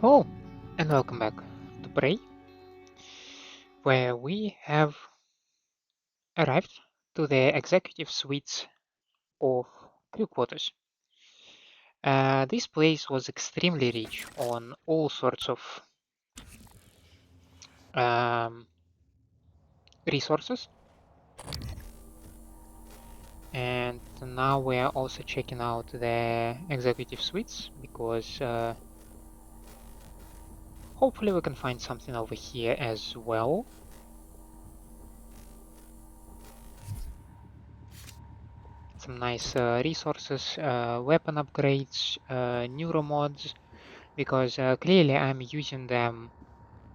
Hello, and welcome back to Prey, where we have arrived to the executive suites of crew quarters. This place was extremely rich on all sorts of um, resources, and now we are also checking out the executive suites because hopefully we can find something over here as well. Some nice resources, weapon upgrades, neuromods, because clearly I'm using them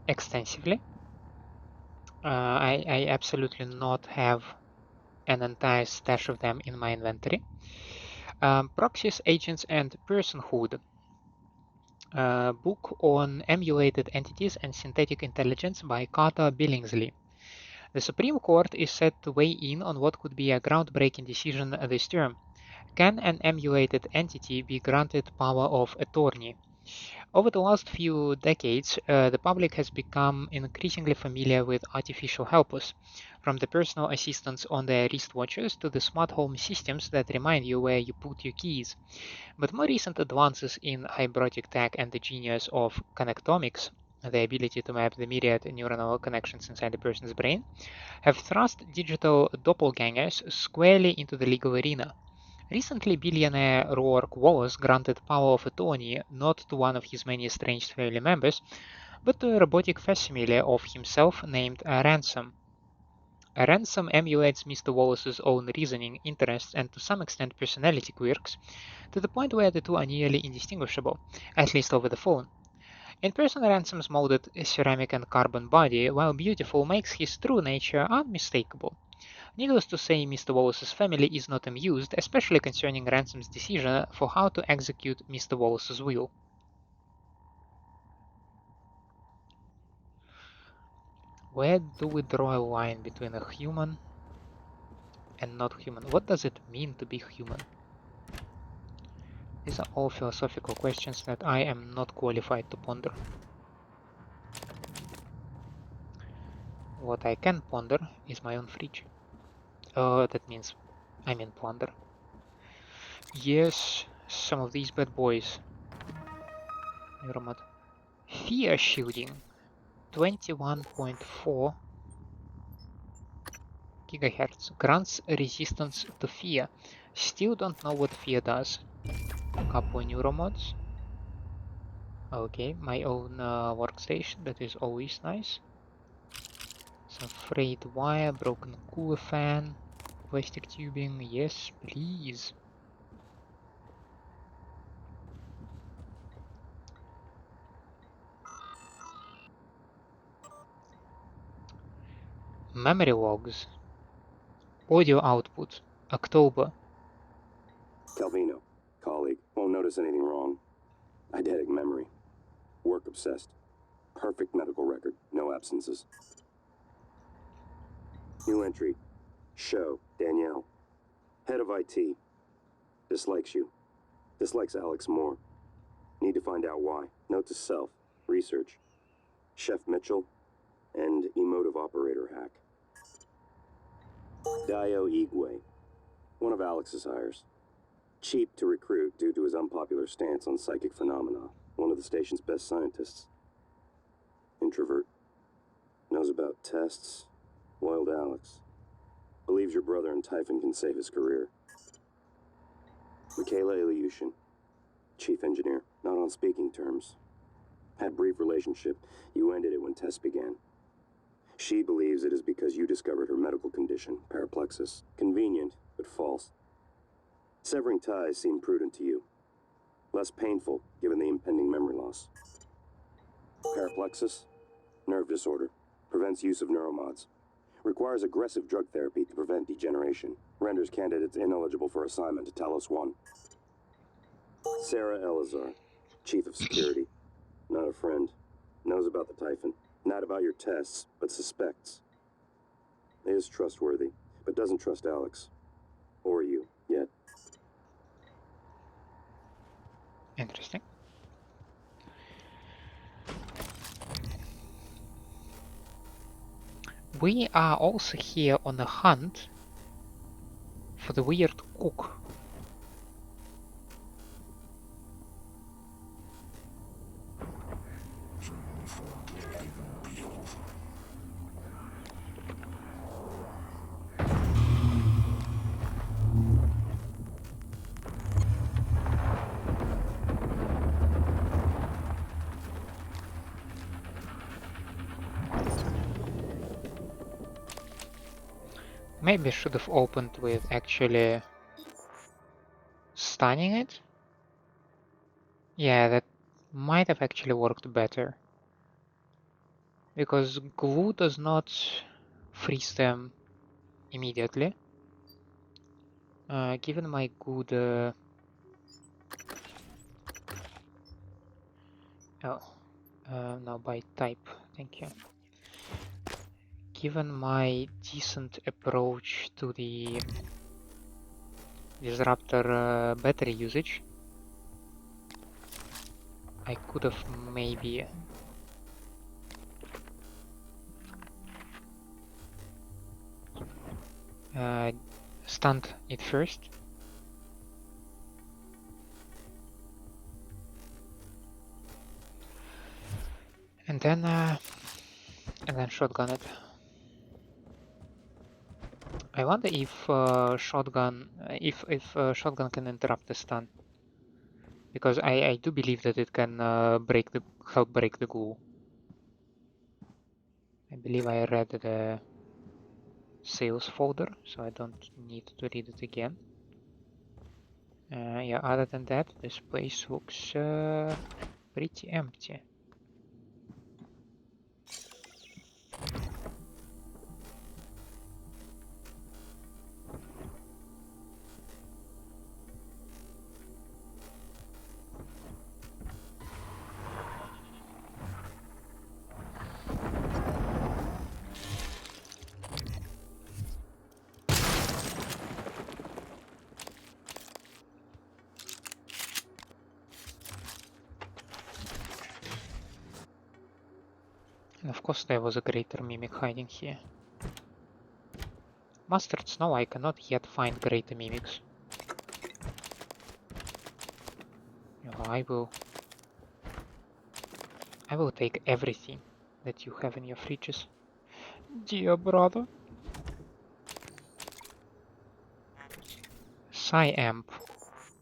extensively. I absolutely not have an entire stash of them in my inventory. Proxies, Agents, and Personhood, book on emulated entities and synthetic intelligence by Carter Billingsley. The Supreme Court is set to weigh in on what could be a groundbreaking decision this term. Can an emulated entity be granted power of attorney? Over the last few decades, the public has become increasingly familiar with artificial helpers, from the personal assistants on their wristwatches to the smart home systems that remind you where you put your keys. But more recent advances in hypnotic tech and the genius of connectomics, the ability to map the myriad neuronal connections inside a person's brain, have thrust digital doppelgangers squarely into the legal arena. Recently, billionaire Roark Wallace granted power of attorney not to one of his many estranged family members, but to a robotic facsimile of himself named Ransom. Ransom emulates Mr. Wallace's own reasoning, interests, and to some extent personality quirks, to the point where the two are nearly indistinguishable, at least over the phone. In person, Ransom's molded ceramic and carbon body, while beautiful, makes his true nature unmistakable. Needless to say, Mr. Wallace's family is not amused, especially concerning Ransom's decision for how to execute Mr. Wallace's will. Where do we draw a line between a human and not human? What does it mean to be human? These are all philosophical questions that I am not qualified to ponder. What I can ponder is my own fridge. That means I'm in plunder. Yes, some of these bad boys. Neuromod. Fear shielding. 21.4 gigahertz. Grants resistance to fear. Still don't know what fear does. Couple neuromods. Okay, my own workstation. That is always nice. Some frayed wire, broken cooler fan, plastic tubing. Yes, please. MemoryLogs. Audio output. October. Calvino, colleague, won't notice anything wrong. Eidetic memory. Work obsessed. Perfect medical record. No absences. New entry. Show. Danielle. Head of IT. Dislikes you. Dislikes Alex more. Need to find out why. Note to self. Research. Chef Mitchell. And emotive operator hack. Dio Igwe. One of Alex's hires. Cheap to recruit due to his unpopular stance on psychic phenomena. One of the station's best scientists. Introvert. Knows about tests. Loyal to Alex. Believes your brother and Typhon can save his career. Michaela Ilyushin. Chief engineer. Not on speaking terms. Had brief relationship. You ended it when tests began. She believes it is because you discovered her medical condition, paraplexis. Convenient, but false. Severing ties seemed prudent to you. Less painful, given the impending memory loss. Paraplexis? Nerve disorder. Prevents use of neuromods. Requires aggressive drug therapy to prevent degeneration. Renders candidates ineligible for assignment to Talos 1. Sarah Elazar, Chief of Security. Not a friend. Knows about the Typhon. Not about your tests, but suspects. Is trustworthy, but doesn't trust Alex. Or you, yet. Interesting. We are also here on a hunt for the weird cook. Maybe I should have opened with actually stunning it. Yeah, that might have actually worked better. Because glue does not freeze them immediately. Given my good... no, by type, thank you. Given my decent approach to the disruptor battery usage, I could have maybe stunned it first. And then shotgun it. I wonder if shotgun shotgun can interrupt the stun, because I do believe that it can help break the glue. I believe I read the sales folder, so I don't need to read it again. Yeah, other than that, this place looks pretty empty. And of course there was a greater mimic hiding here. Mustard Snow, I cannot yet find greater mimics. I will take everything that you have in your fridges. Dear brother. Amp.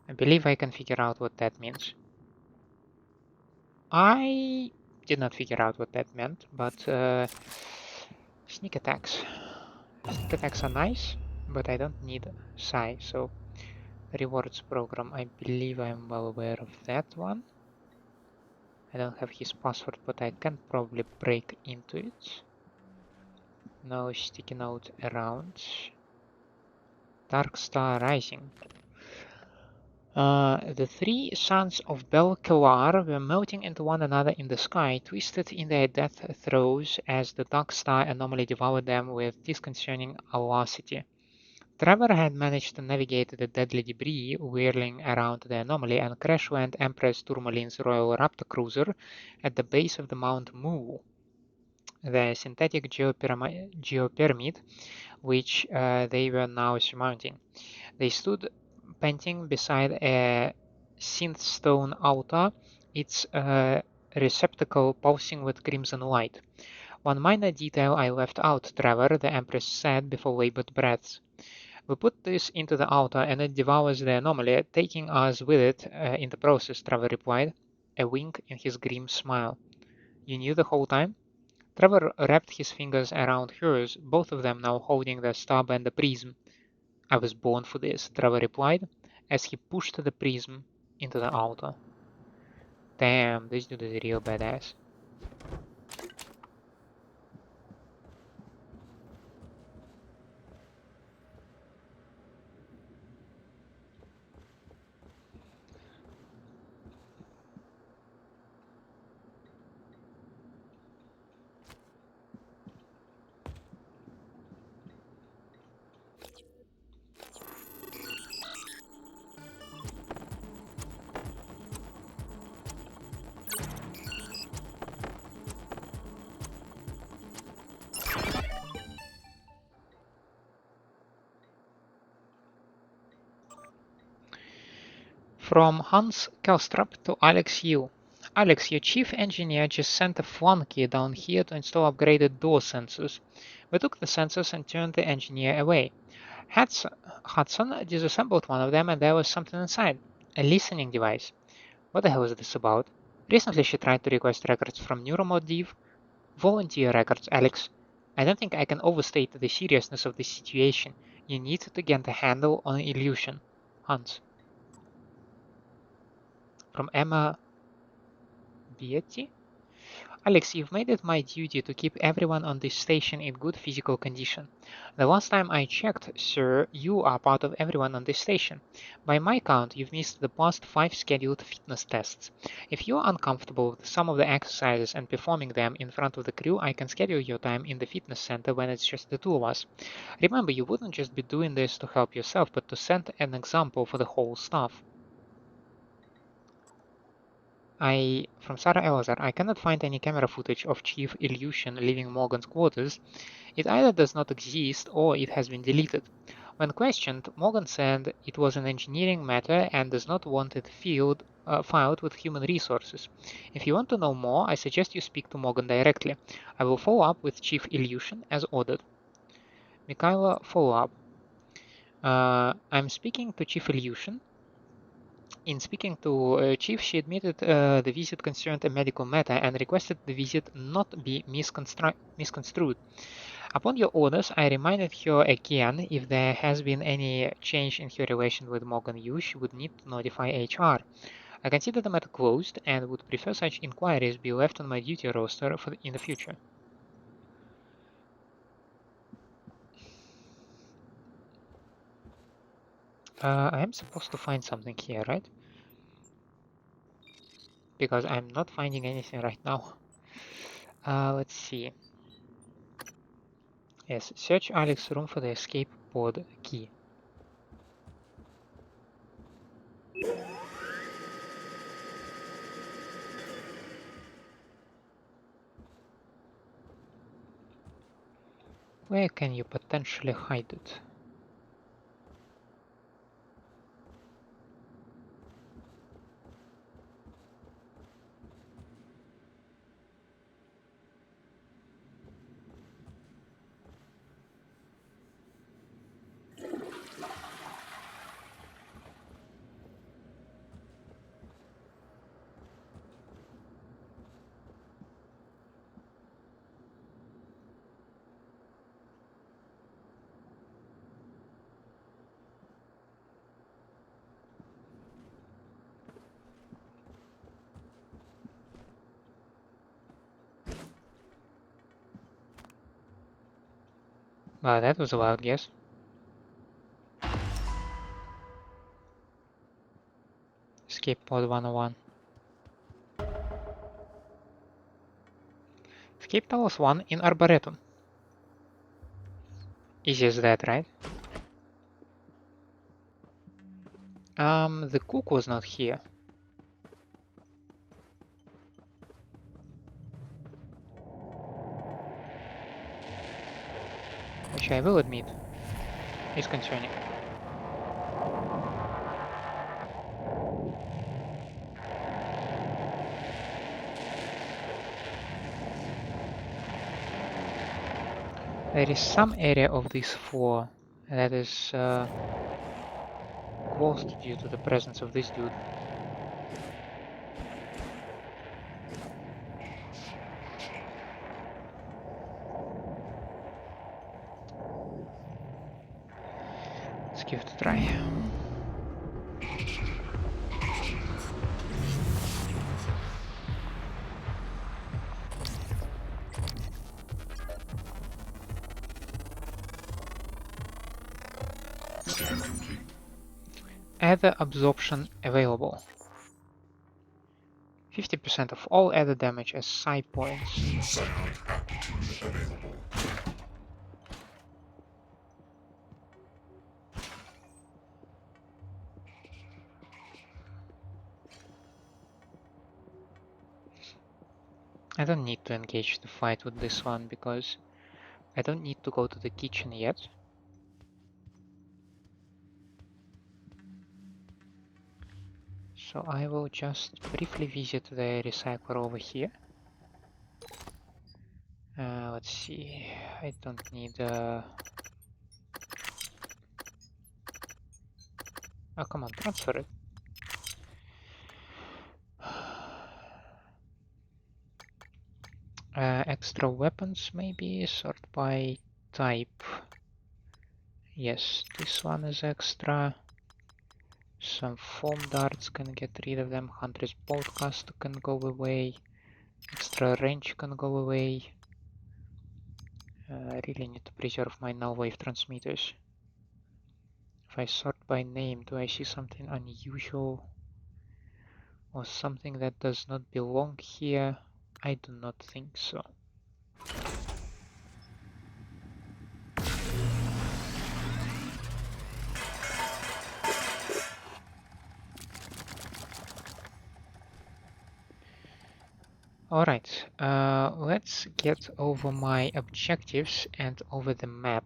I believe I can figure out what that means. I did not figure out what that meant, but sneak attacks. Sneak attacks are nice, but I don't need Psi, so rewards program, I believe I'm well aware of that one. I don't have his password, but I can probably break into it. No sticky note around. Darkstar Rising. The three sons of Belkelar were melting into one another in the sky, twisted in their death throes as the Darkstar anomaly devoured them with disconcerting velocity. Trevor had managed to navigate the deadly debris whirling around the anomaly and crash land Empress Tourmaline's Royal Raptor cruiser at the base of the Mount Mu, the synthetic geopyramid which they were now surmounting. They stood panting beside a synth-stone altar, its receptacle pulsing with crimson light. One minor detail I left out, Trevor, the Empress said before labored breaths. We put this into the altar and it devours the anomaly, taking us with it in the process, Trevor replied, a wink in his grim smile. You knew the whole time? Trevor wrapped his fingers around hers, both of them now holding the Starbender prism. I was born for this, Trevor replied, as he pushed the prism into the altar. Damn, this dude is a real badass. From Hans Kelstrup to Alex Yu. Alex, your chief engineer just sent a flunky down here to install upgraded door sensors. We took the sensors and turned the engineer away. Hudson disassembled one of them and there was something inside. A listening device. What the hell is this about? Recently she tried to request records from NeuroModDev. Volunteer records, Alex. I don't think I can overstate the seriousness of this situation. You need to get a handle on illusion. Hans. From Emma Beatty? Alex, you've made it my duty to keep everyone on this station in good physical condition. The last time I checked, sir, you are part of everyone on this station. By my count, you've missed the past 5 scheduled fitness tests. If you're uncomfortable with some of the exercises and performing them in front of the crew, I can schedule your time in the fitness center when it's just the two of us. Remember, you wouldn't just be doing this to help yourself, but to set an example for the whole staff. From Sarah Elazar, I cannot find any camera footage of Chief Illusion leaving Morgan's quarters. It either does not exist or it has been deleted. When questioned, Morgan said it was an engineering matter and does not want it filed with human resources. If you want to know more, I suggest you speak to Morgan directly. I will follow up with Chief Illusion as ordered. Mikhaila, follow up. I'm speaking to Chief Illusion. In speaking to Chief, she admitted the visit concerned a medical matter and requested the visit not be misconstrued. Upon your orders, I reminded her again if there has been any change in her relation with Morgan Yu, she would need to notify HR. I consider the matter closed and would prefer such inquiries be left on my duty roster in the future. I am supposed to find something here, right? Because I'm not finding anything right now. Let's see. Yes, search Alex's room for the escape pod key. Where can you potentially hide it? Well, that was a wild guess. Escape pod 101. Escape Talos 1 in Arboretum. Easy as that, right? The cook was not here. Which I will admit is concerning. There is some area of this floor that is closed due to the presence of this dude. Let's give it a try. Ether absorption available. 50% of all ether damage as side points. I don't need to engage the fight with this one because I don't need to go to the kitchen yet. So I will just briefly visit the recycler over here. Let's see, I don't need... Oh, come on, transfer it. Extra weapons maybe, sort by type. Yes, this one is extra. Some foam darts can get rid of them. Hunter's Boltcast can go away. Extra range can go away. I really need to preserve my null wave transmitters. If I sort by name, do I see something unusual? Or something that does not belong here? I do not think so. Alright, let's get over my objectives and over the map.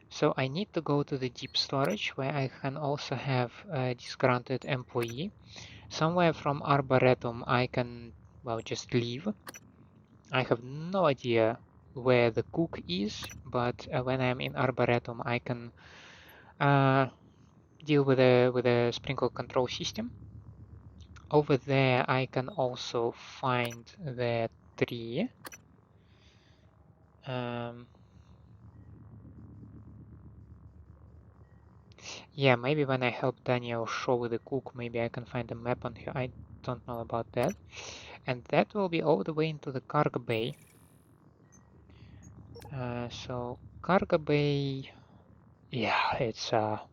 So I need to go to the deep storage where I can also have a disgruntled employee. Somewhere from Arboretum I can, well, just leave. I have no idea where the cook is, but when I'm in Arboretum I can deal with a sprinkle control system. Over there I can also find the tree. Yeah, maybe when I help Daniel show the cook, maybe I can find a map on here. I don't know about that. And that will be all the way into the cargo bay. So cargo bay, yeah, it's not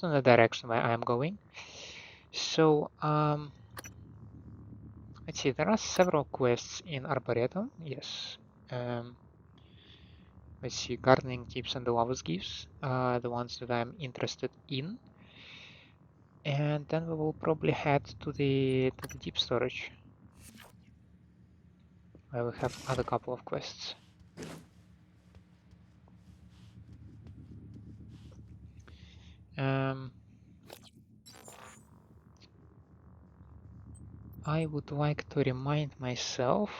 in the direction where I'm going. So let's see, there are several quests in Arboretum. Yes. Let's see, gardening tips and the lovers gifts, the ones that I'm interested in. And then we will probably head to the deep storage. I will have other couple of quests. I would like to remind myself.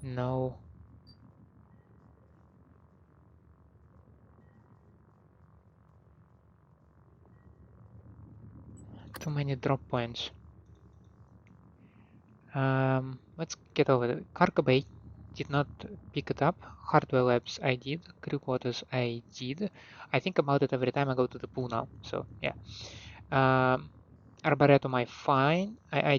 No. Too many drop points. Let's get over the cargo bay. Did not pick it up. Hardware labs I did. Crew quarters I did. I think about it every time I go to the pool now. So yeah. Arboretum I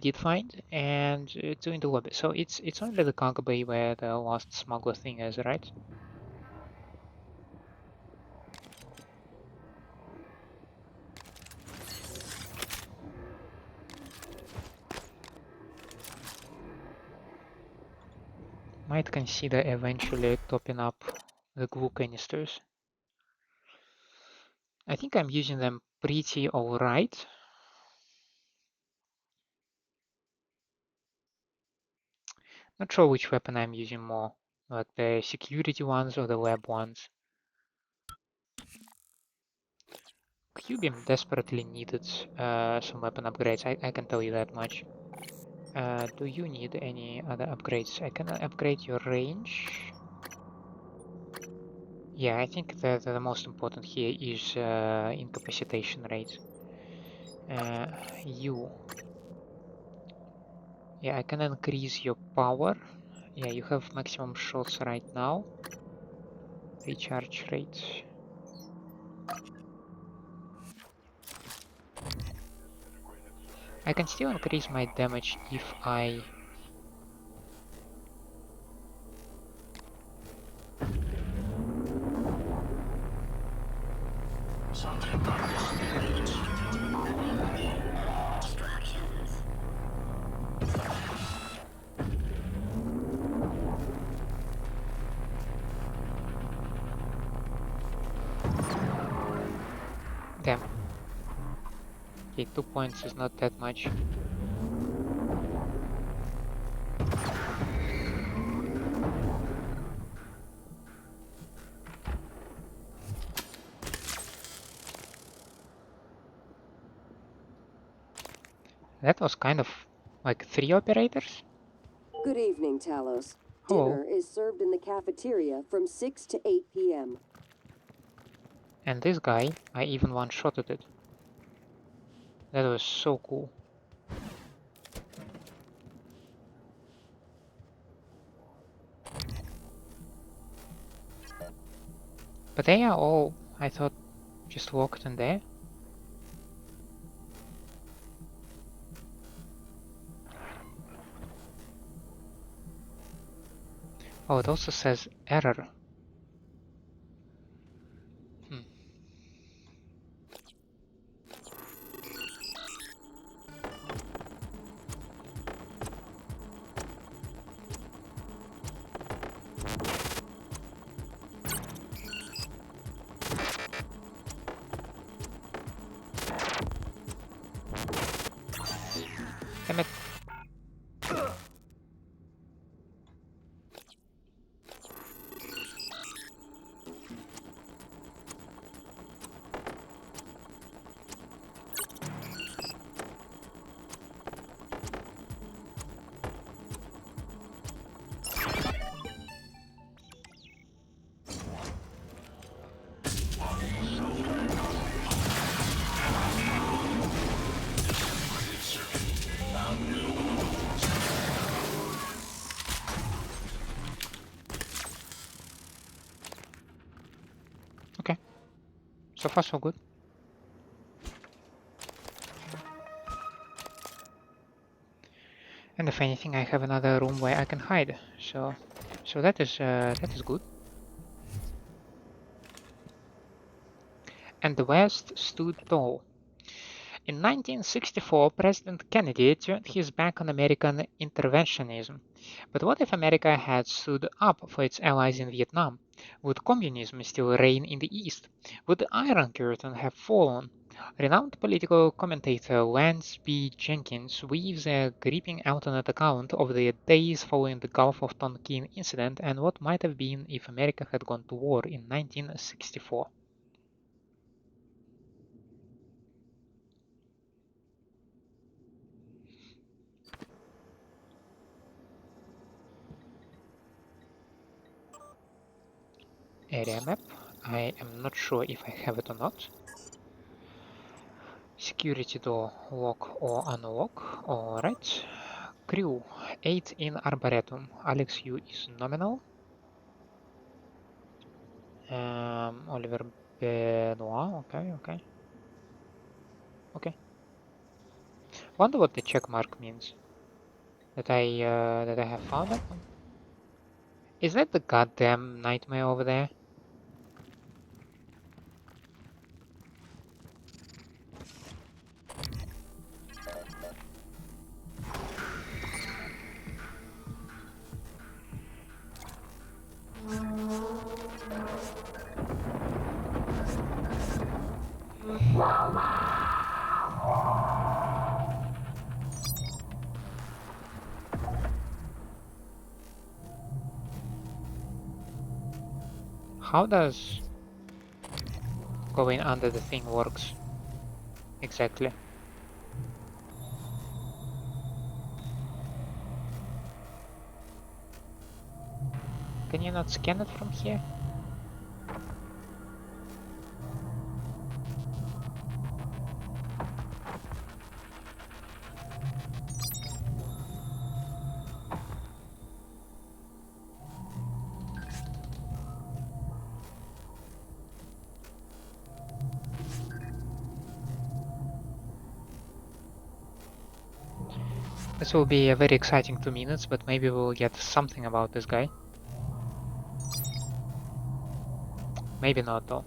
did find, and two in the lobby. So it's only the cargo bay where the last smuggler thing is, right? Might consider eventually topping up the glue canisters. I think I'm using them pretty alright. Not sure which weapon I'm using more, like the security ones or the lab ones. Q-beam desperately needed some weapon upgrades, I can tell you that much. Do you need any other upgrades? I can upgrade your range. Yeah, I think that the most important here is incapacitation rate. You. Yeah, I can increase your power. Yeah, you have maximum shots right now. Recharge rate. I can still increase my damage if I... Damn. Okay, 2 points is not that much. That was kind of like 3 operators? Good evening, Talos. Hello. Dinner is served in the cafeteria from 6 to 8 p.m. And this guy, I even one-shotted it. That was so cool. But they are all, I thought, just walked in there. Oh, it also says error. Hmm. Damn it. Okay. So far so good. And if anything, I have another room where I can hide. So that is good. And the West stood tall. In 1964, President Kennedy turned his back on American interventionism. But what if America had stood up for its allies in Vietnam? Would communism still reign in the East? Would the Iron Curtain have fallen? Renowned political commentator Lance B. Jenkins weaves a gripping alternate account of the days following the Gulf of Tonkin incident and what might have been if America had gone to war in 1964. Area map. I am not sure if I have it or not. Security door lock or unlock. Alright. Crew 8 in Arboretum. Alex Yu is nominal. Oliver Benoit. Okay. Wonder what the check mark means. That I have found that one. Is that the goddamn nightmare over there? How does going under the thing works exactly? Can you not scan it from here? This will be a very exciting 2 minutes, but maybe we'll get something about this guy. Maybe not though.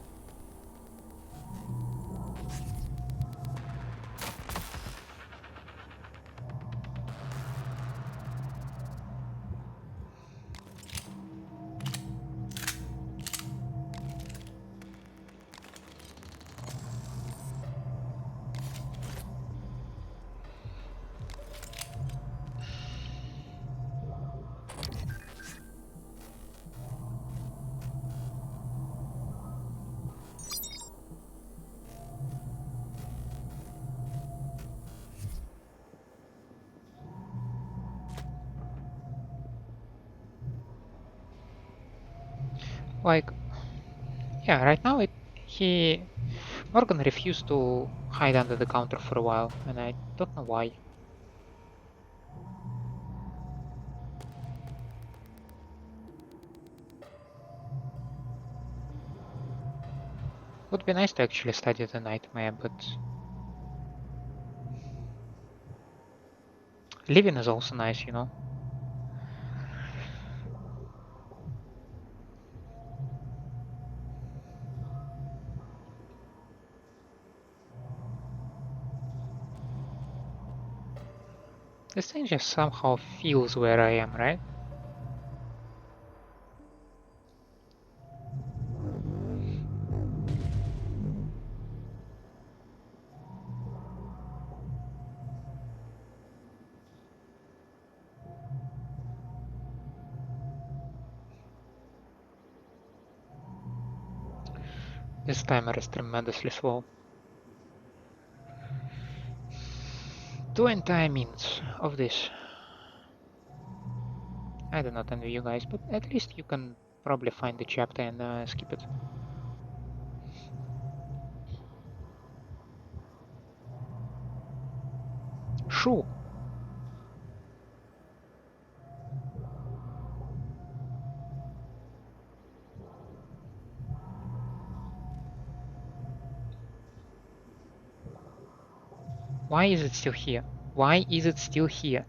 Like, yeah, right now Morgan refused to hide under the counter for a while, and I don't know why. Would be nice to actually study the nightmare, but living is also nice, you know. This thing just somehow feels where I am, right? This timer is tremendously slow. 2 entire minutes of this. I do not envy you guys, but at least you can probably find the chapter and skip it. Shoo! Why is it still here? Why is it still here?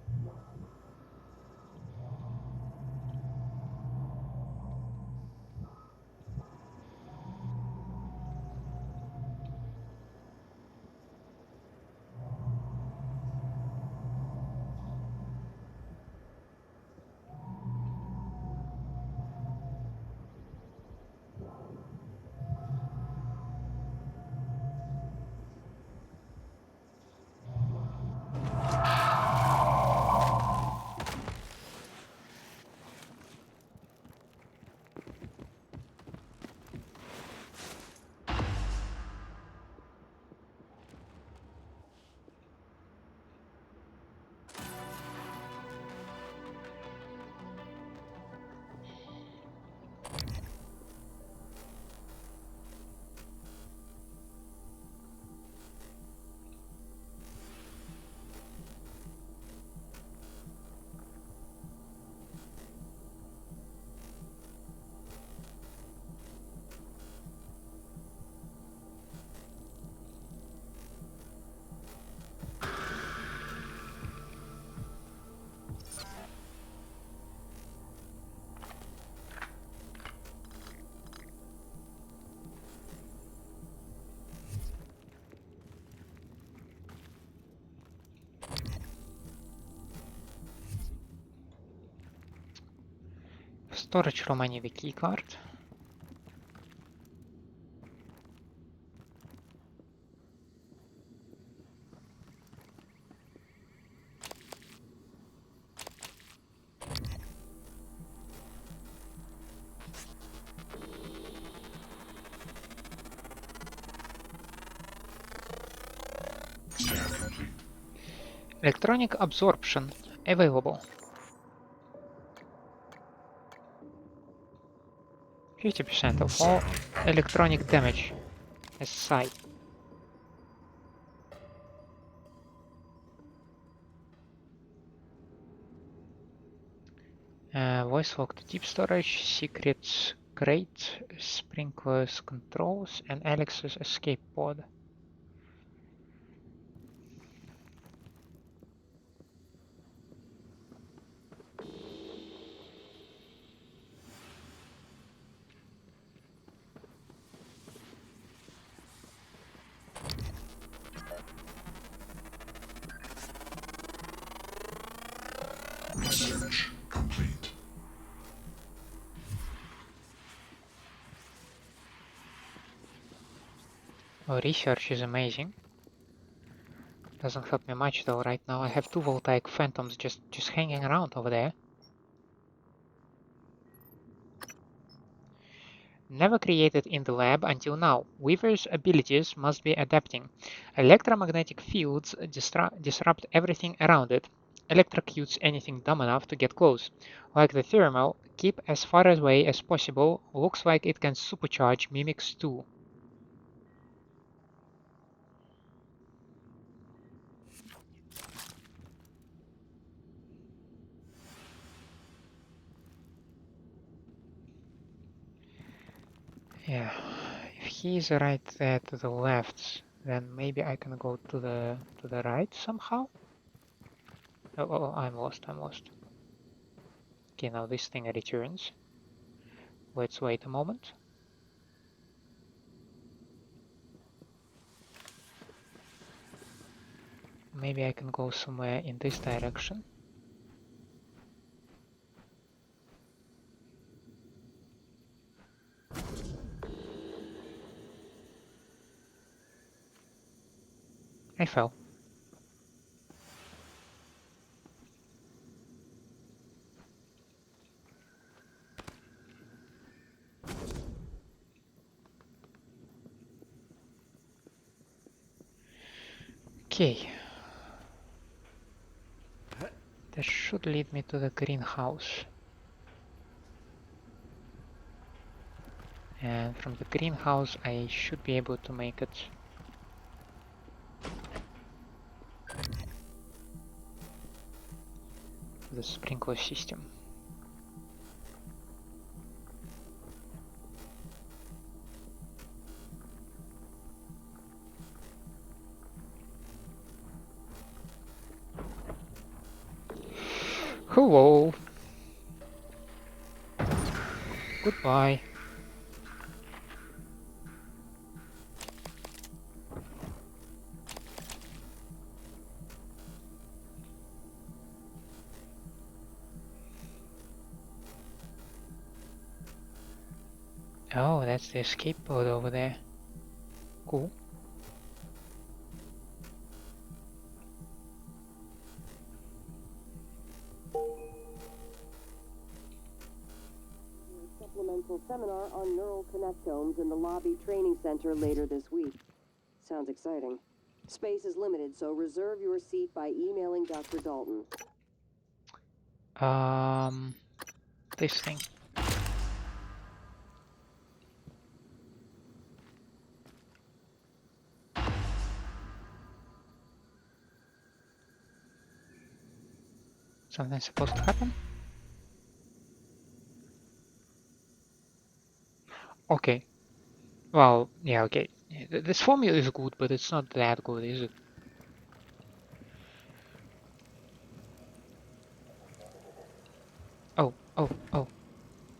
Storage room, I need a keycard. Electronic absorption available. 50% of all electronic damage as psi. Voice locked deep storage, secrets crate, sprinklers controls, and Alex's escape pod. Research complete. Oh, research is amazing. Doesn't help me much though right now. I have 2 voltaic phantoms just hanging around over there. Never created in the lab until now. Weaver's abilities must be adapting. Electromagnetic fields disrupt everything around it. electrocutes anything dumb enough to get close. Like the thermal, keep as far away as possible. Looks like it can supercharge mimics too. Yeah, if he's right there to the left, then maybe I can go to the right somehow. Oh, I'm lost. Okay, now this thing returns. Let's wait a moment. Maybe I can go somewhere in this direction. I fell. Okay. That should lead me to the greenhouse. And from the greenhouse I should be able to make it to the sprinkler system. Hello. Goodbye. Oh, that's the escape pod over there. Cool. Supplemental seminar on neural connectomes in the lobby training center later this week. Sounds exciting. Space is limited, so reserve your seat by emailing Dr. Dalton. This thing. Something's supposed to happen? Okay. Well, yeah, okay. This formula is good, but it's not that good, is it? Oh, oh, oh,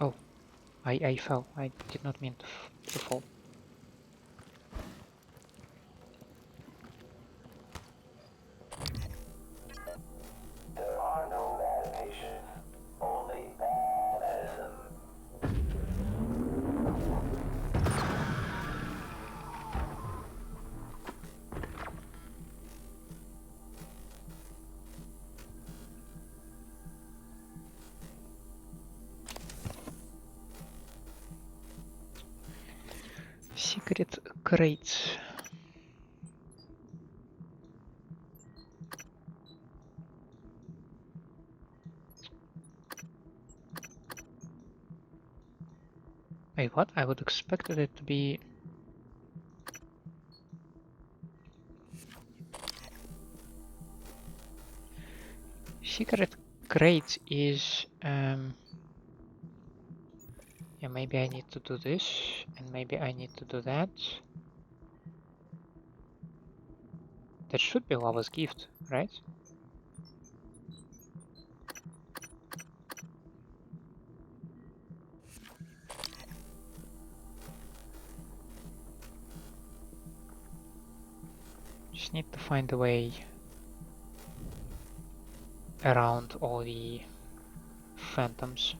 oh. I fell. I did not mean to fall. There are no bad patients, only bad medicine. Secret crates. Wait, what? I would expected it to be... Secret crate is... Yeah, maybe I need to do this, and maybe I need to do that. That should be Lava's gift, right? Just need to find a way around all the phantoms.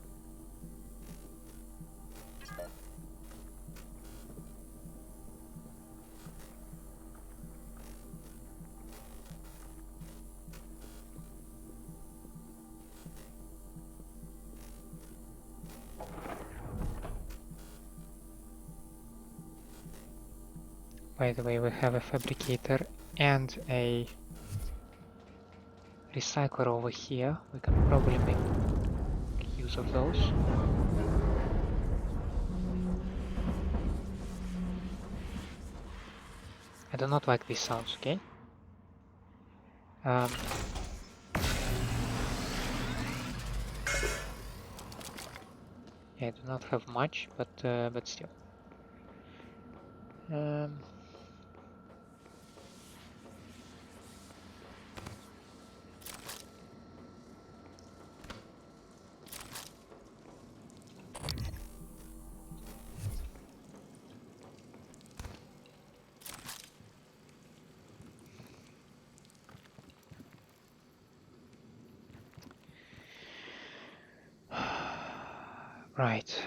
By the way, we have a fabricator and a recycler over here. We can probably make use of those. I do not like these sounds, okay? Yeah, I do not have much, but still. Right.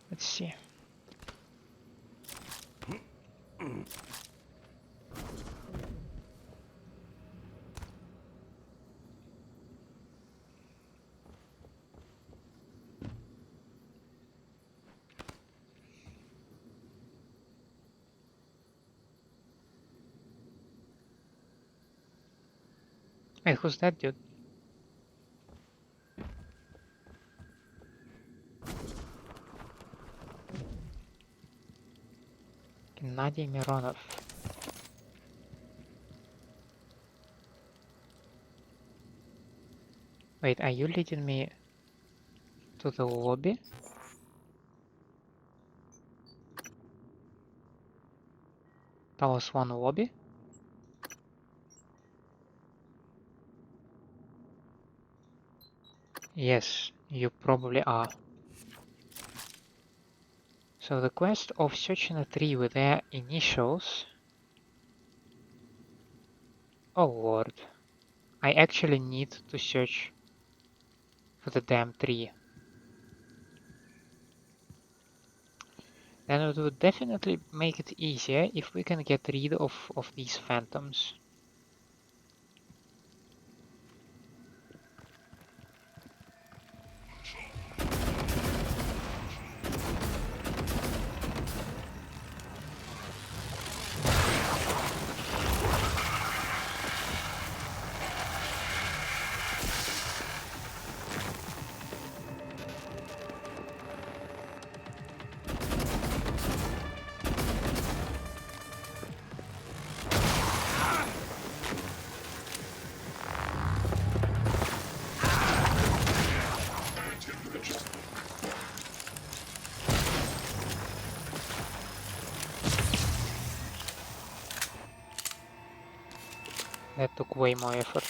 Let's see. Hey, who's that dude? Gennady Mironov. Wait, are you leading me to the lobby? Talos 1 lobby? Yes, you probably are. So the quest of searching a tree with their initials... Oh lord. I actually need to search for the damn tree. Then it would definitely make it easier if we can get rid of these phantoms. That took way more effort.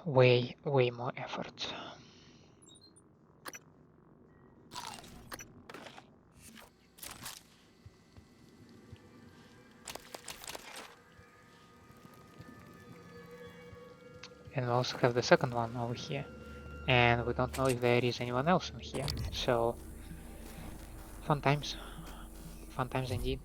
Way more effort. And we also have the second one over here. And we don't know if there is anyone else in here. So, fun times. Fun times indeed.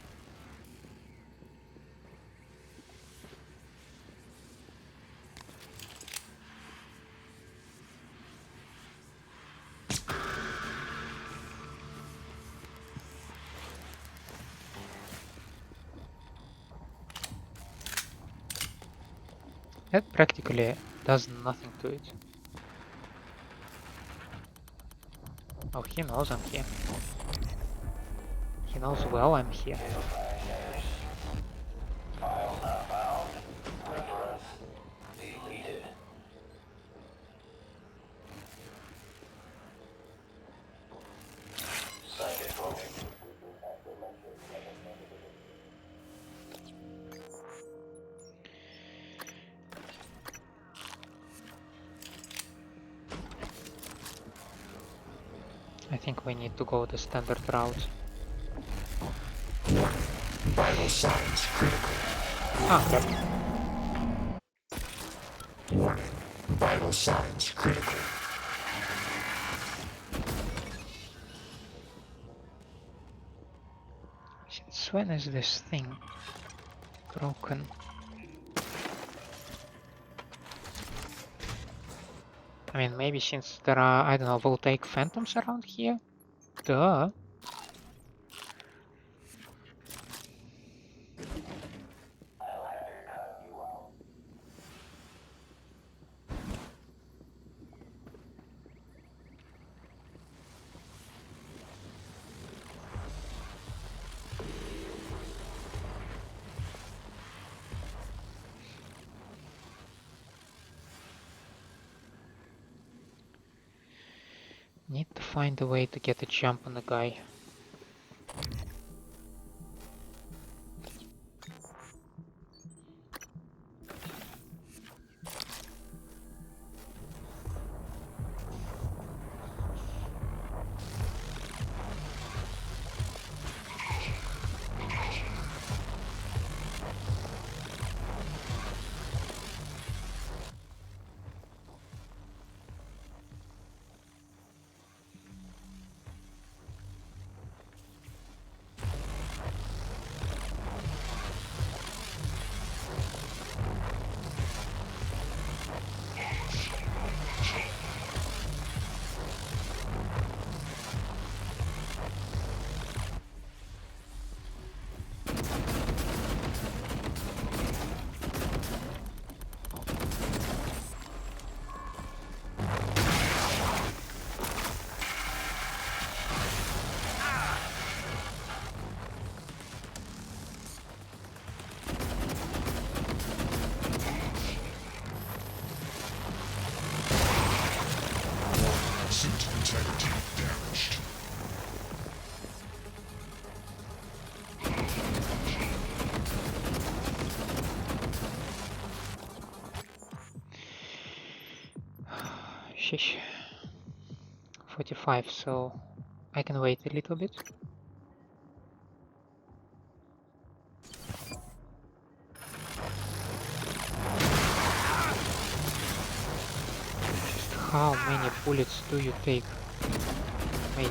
That practically does nothing to it. Oh, he knows I'm here. He knows well I'm here. Files not found. Reference deleted. Psychic cloaking. I think we need to go the standard route. Vital signs critical. Ah, crap. Warning. Vital signs critical. Since when is this thing broken? I mean, maybe since there are, I don't know, voltaic phantoms around here? Duh. Need to find a way to get a jump on the guy. Suit integrity damaged. Sheesh. 45, so I can wait a little bit. Just how many bullets do you take, mate?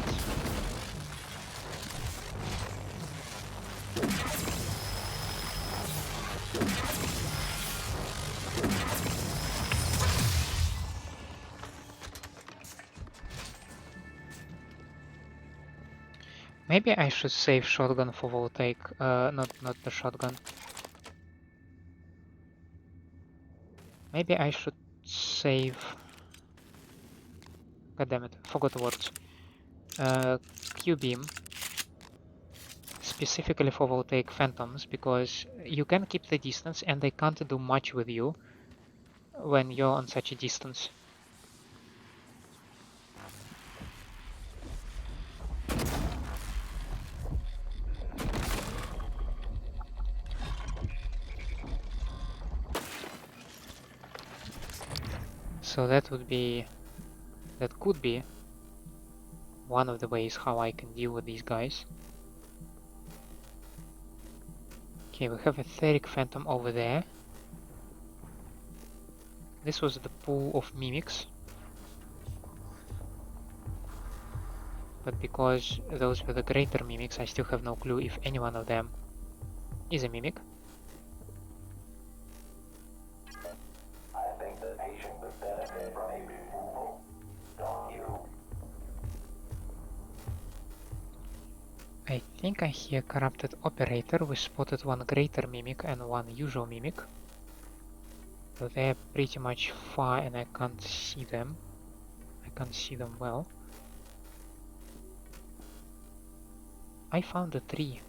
Maybe I should save shotgun for voltaic, not the shotgun. Maybe I should save... God damn it, forgot the words. Q-beam, specifically for voltaic phantoms, because you can keep the distance and they can't do much with you when you're on such a distance. So that could be one of the ways how I can deal with these guys. Okay, we have a etheric phantom over there. This was the pool of mimics. But because those were the greater mimics, I still have no clue if any one of them is a mimic. I think the patient would benefit from a removal. Don't you? I think I hear corrupted operator. We spotted one greater mimic and one usual mimic. So they're pretty much far and I can't see them. I can't see them well. I found a tree.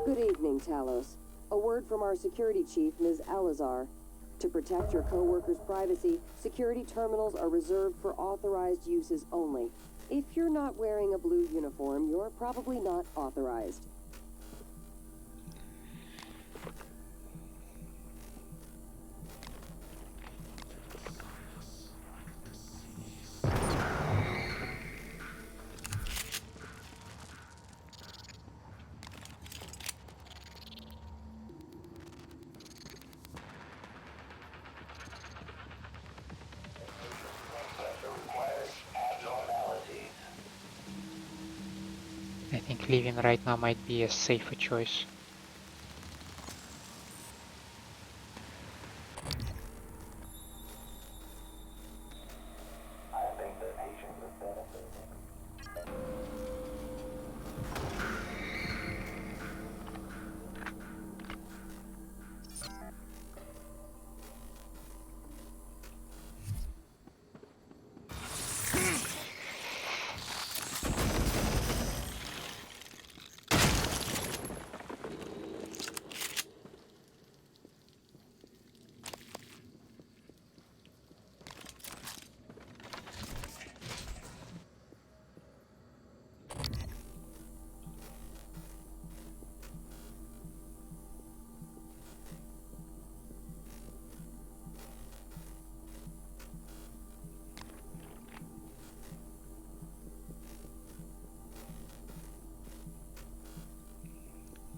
Good evening, Talos. A word from our security chief, Ms. Alazar. To protect your co-workers' privacy, security terminals are reserved for authorized uses only. If you're not wearing a blue uniform, you're probably not authorized. think leaving right now might be a safer choice. I think the patient would benefit.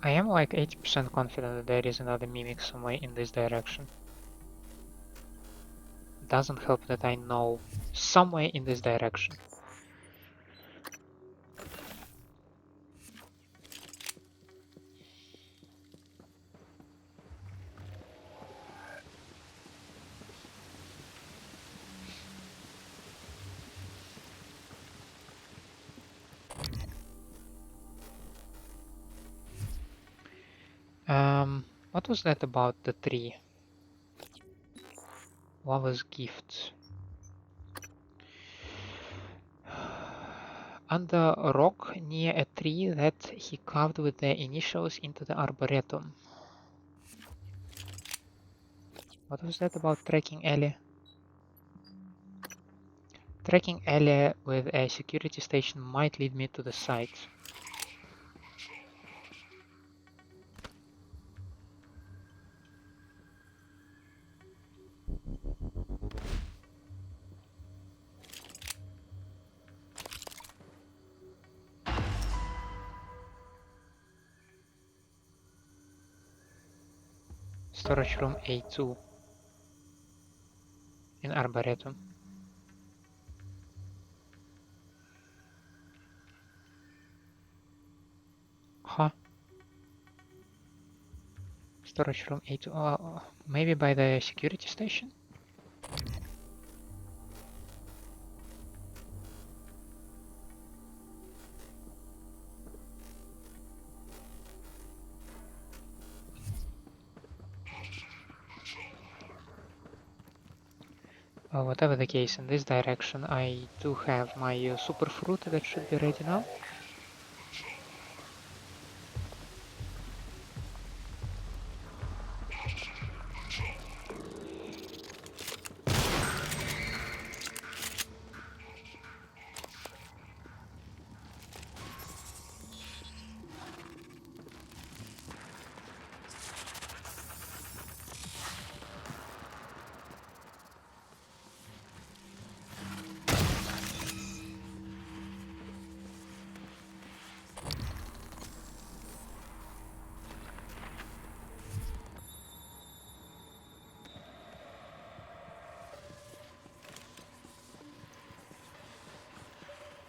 I am like 80% confident that there is another mimic somewhere in this direction. Doesn't help that I know somewhere in this direction. What was that about the tree? Lover's gift. Under a rock near a tree that he carved with the initials into the Arboretum. What was that about tracking alley? Tracking alley with a security station might lead me to the site. Storage room A2 in Arboretum. Huh? Storage room A2. Maybe by the security station? Well, whatever the case, in this direction I do have my superfruit that should be ready now.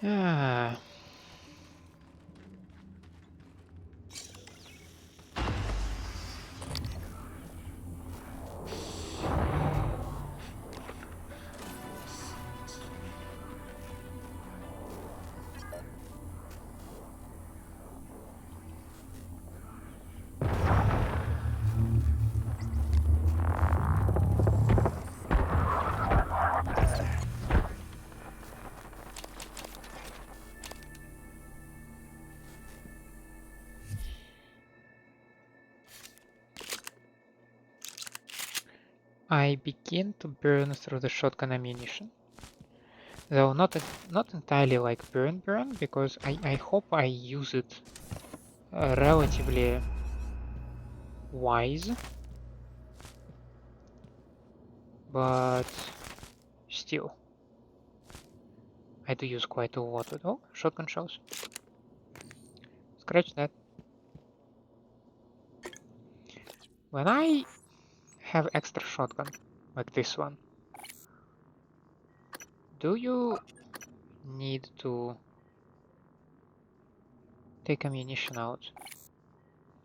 Ah. I begin to burn through the shotgun ammunition. Though not entirely like burn, because I hope I use it relatively wise. But still, I do use quite a lot of shotgun shells. Scratch that. When I have extra shotgun, like this one, do you need to take ammunition out?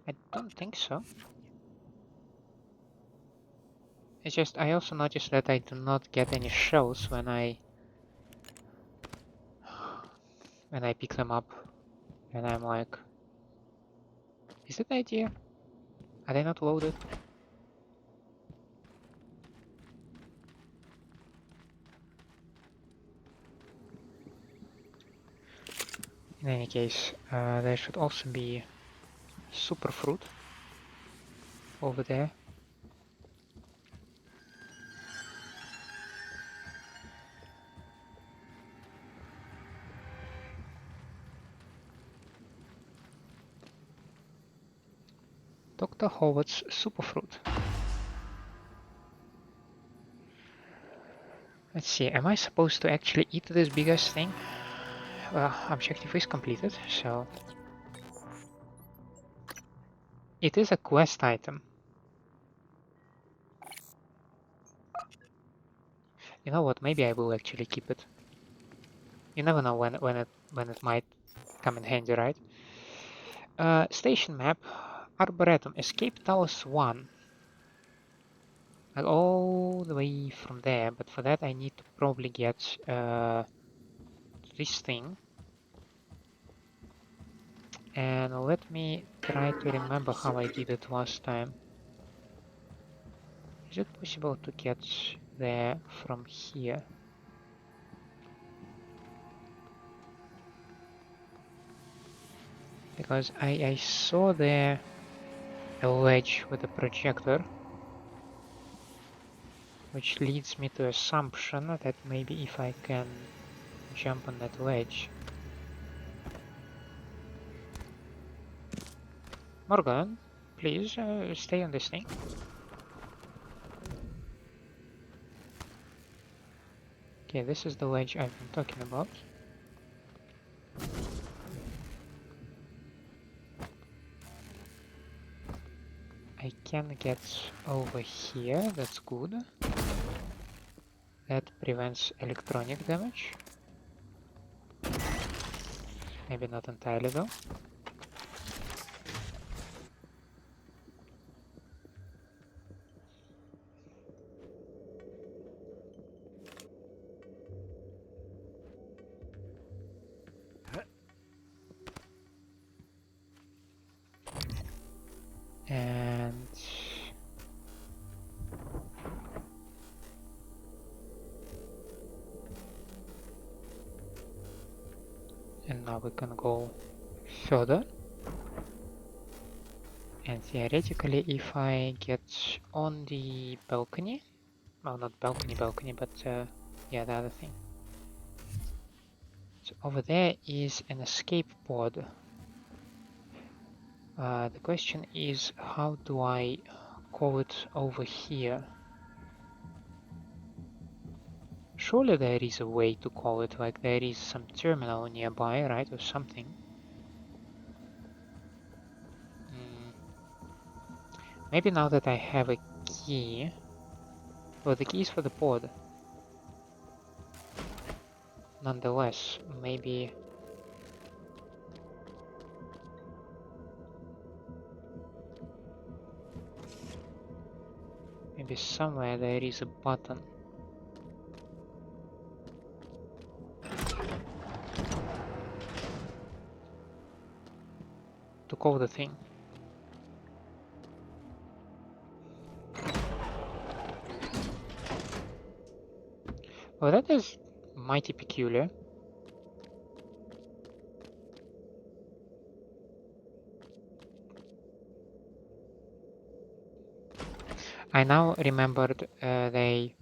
I don't think so. It's just I also noticed that I do not get any shells when I pick them up, and I'm like, is that the idea? Are they not loaded? In any case, there should also be superfruit over there. Dr. Howard's superfruit. Let's see, am I supposed to actually eat this biggest thing? Well, objective is completed, so... It is a quest item. You know what, maybe I will actually keep it. You never know when it might come in handy, right? Station map, Arboretum, escape Talos 1. Like all the way from there, but for that I need to probably get this thing. And let me try to remember how I did it last time. Is it possible to get there from here? Because I saw there a ledge with a projector, which leads me to assumption that maybe if I can jump on that ledge. Morgan, please stay on this thing. Okay, this is the ledge I've been talking about. I can get over here, that's good. That prevents electronic damage. Maybe not entirely though. And now we can go further. And theoretically, if I get on the balcony, well, not balcony, but yeah, the other thing. So over there is an escape pod. The question is, how do I call it over here? Surely there is a way to call it, like there is some terminal nearby, right, or something. Maybe now that I have a key... Well, the key is for the pod. Nonetheless, maybe... Maybe somewhere there is a button. To call the thing. Well, that is mighty peculiar. I now remembered that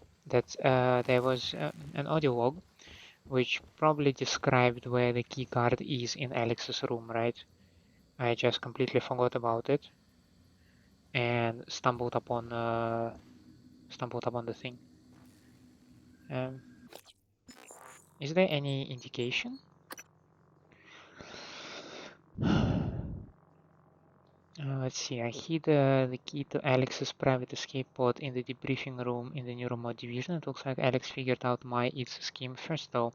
there was an audio log which probably described where the key card is in Alex's room, right? I just completely forgot about it and stumbled upon the thing. Is there any indication? Let's see, I hid the key to Alex's private escape pod in the debriefing room in the neuromod division. It looks like Alex figured out my its scheme first though.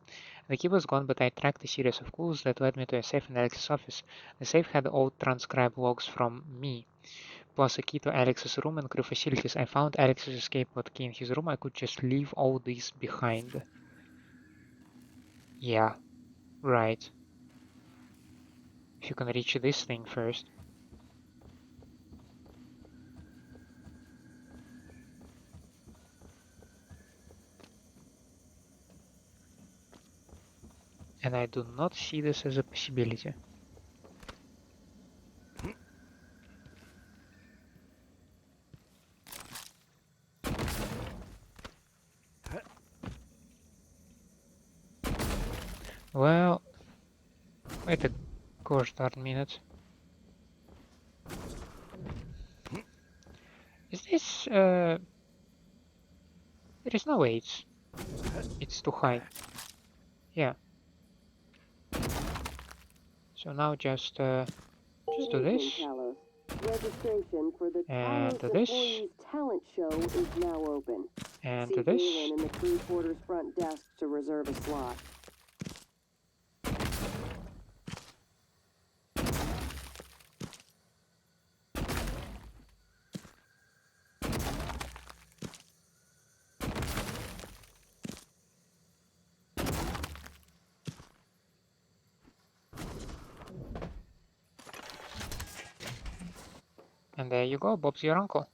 The key was gone, but I tracked a series of clues that led me to a safe in Alex's office. The safe had all transcribed logs from me, plus a key to Alex's room and crew facilities. I found Alex's escape pod key in his room. I could just leave all this behind. Yeah, right. If you can reach this thing first. And I do not see this as a possibility. Well, wait a gosh darn minute. Is this, there is no way it's too high. Yeah. So now just do this. Registration for the And Talos do this. Employees Talent Show is now open. And See do this. Galen in the crew quarters front desk to reserve a slot. And there you go, Bob's your uncle.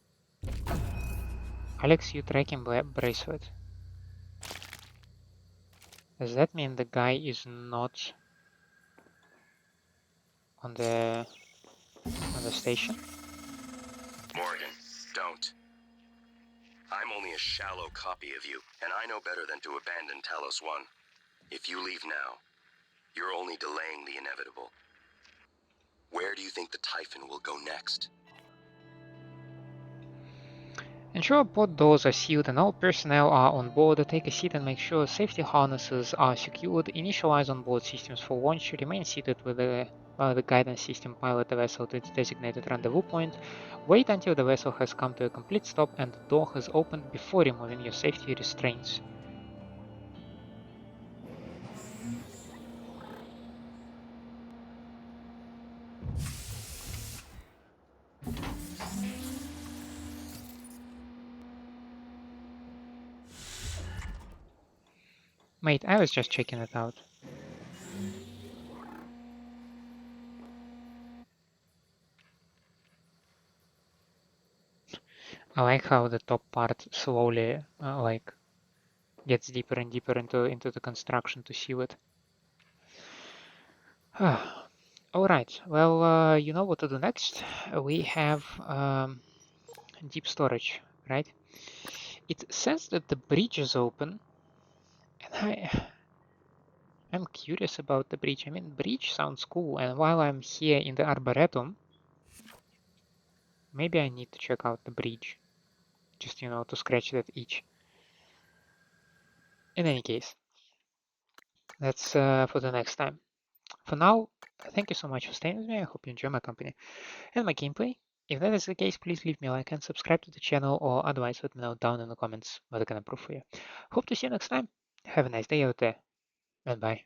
Alex, you tracking bracelet. Does that mean the guy is not on the station? Morgan, don't. I'm only a shallow copy of you, and I know better than to abandon Talos 1. If you leave now, you're only delaying the inevitable. Where do you think the Typhon will go next? Ensure pod doors are sealed and all personnel are on board. Take a seat and make sure safety harnesses are secured. Initialize onboard systems for launch. Remain seated with the guidance system. Pilot the vessel to its designated rendezvous point. Wait until the vessel has come to a complete stop and the door has opened before removing your safety restraints. Mate, I was just checking it out. I like how the top part slowly like gets deeper and deeper into the construction to seal it. Alright, well, you know what to do next. We have deep storage, right? It says that the bridge is open, and I'm curious about the bridge. I mean, bridge sounds cool, and while I'm here in the Arboretum, maybe I need to check out the bridge, just, you know, to scratch that itch. In any case, that's for the next time. For now, thank you so much for staying with me. I hope you enjoy my company and my gameplay. If that is the case, please leave me a like and subscribe to the channel, or otherwise let me know down in the comments what I can improve for you. Hope to see you next time. Have a nice day out there, and bye.